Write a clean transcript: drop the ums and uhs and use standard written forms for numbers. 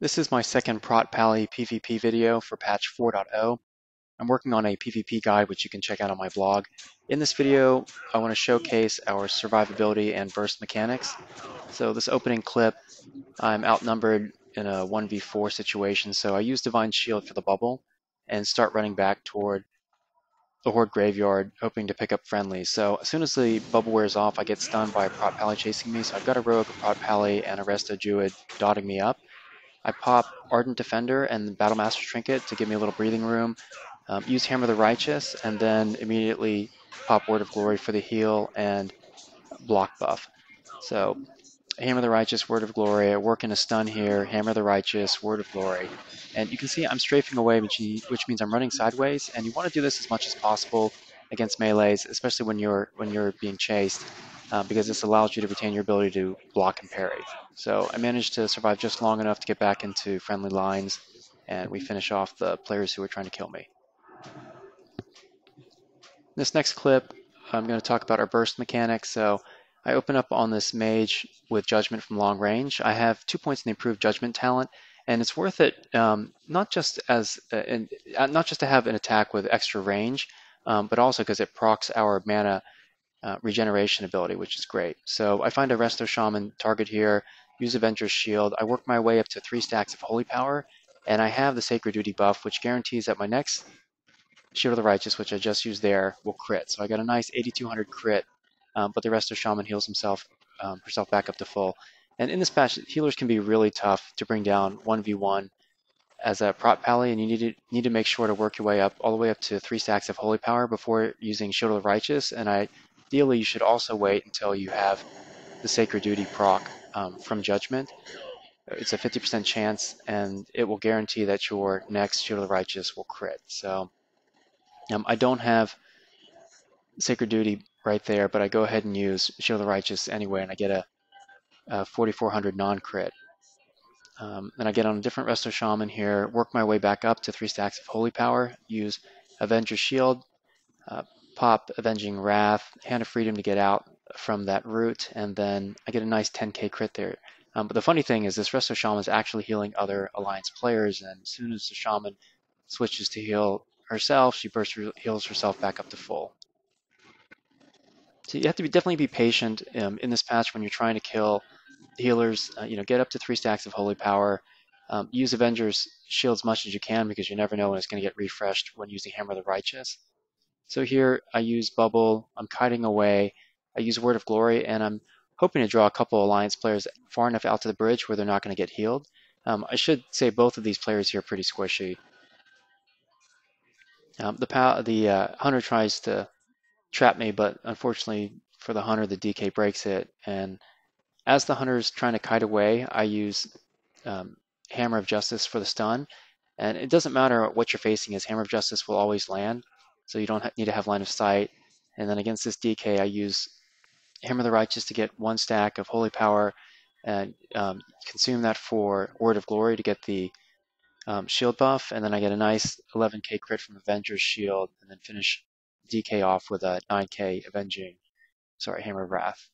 This is my second Prot PVP video for patch 4.0. I'm working on a PVP guide which you can check out on my blog. In this video, I want to showcase our survivability and burst mechanics. So this opening clip, I'm outnumbered in a 1v4 situation, so I use Divine Shield for the bubble and start running back toward the Horde graveyard, hoping to pick up friendlies. So as soon as the bubble wears off, I get stunned by a Prot Pally chasing me, so I've got a Rogue, a Prot Pally, and a Resto Druid dotting me up. I pop Ardent Defender and Battlemaster Trinket to give me a little breathing room, use Hammer of the Righteous, and then immediately pop Word of Glory for the heal and block buff. So Hammer of the Righteous, Word of Glory, I work in a stun here, Hammer of the Righteous, Word of Glory. And you can see I'm strafing away, which means I'm running sideways, and you want to do this as much as possible against melees, especially when you're being chased, because this allows you to retain your ability to block and parry. So I managed to survive just long enough to get back into friendly lines, and we finish off the players who were trying to kill me. This next clip, I'm going to talk about our burst mechanics. So I open up on this mage with Judgment from long range. I have 2 points in the improved Judgment talent, and it's worth it not just to have an attack with extra range, but also because it procs our mana regeneration ability, which is great. So I find a Resto Shaman target here, use Avenger's Shield. I work my way up to 3 stacks of Holy Power, and I have the Sacred Duty buff, which guarantees that my next Shield of the Righteous, which I just used there, will crit. So I got a nice 8200 crit, but the Resto Shaman heals herself back up to full. And in this patch, healers can be really tough to bring down 1v1 as a Prot Pally, and you need to make sure to work your way up all the way up to 3 stacks of Holy Power before using Shield of the Righteous. And ideally, you should also wait until you have the Sacred Duty proc from Judgment. It's a 50% chance, and it will guarantee that your next Shield of the Righteous will crit. So I don't have Sacred Duty right there, but I go ahead and use Shield of the Righteous anyway, and I get a 4400 non-crit. And I get on a different Resto Shaman here, work my way back up to 3 stacks of Holy Power, use Avenger's Shield, pop Avenging Wrath, Hand of Freedom to get out from that root, and then I get a nice 10k crit there. But the funny thing is this Resto Shaman is actually healing other Alliance players, and as soon as the Shaman switches to heal herself, she heals herself back up to full. So you have to definitely be patient in this patch when you're trying to kill healers. Get up to 3 stacks of Holy Power. Use Avenger's Shield as much as you can because you never know when it's going to get refreshed when using Hammer of the Righteous. So here I use Bubble, I'm kiting away, I use Word of Glory, and I'm hoping to draw a couple Alliance players far enough out to the bridge where they're not going to get healed. I should say both of these players here are pretty squishy. The Hunter tries to trap me, but unfortunately for the Hunter, the DK breaks it, and as the Hunter's trying to kite away, I use Hammer of Justice for the stun, and it doesn't matter what you're facing, as Hammer of Justice will always land, so you don't need to have line of sight. And then against this DK, I use Hammer of the Righteous to get 1 stack of Holy Power and consume that for Word of Glory to get the shield buff, and then I get a nice 11k crit from Avenger's Shield, and then finish DK off with a 9k Hammer of Wrath.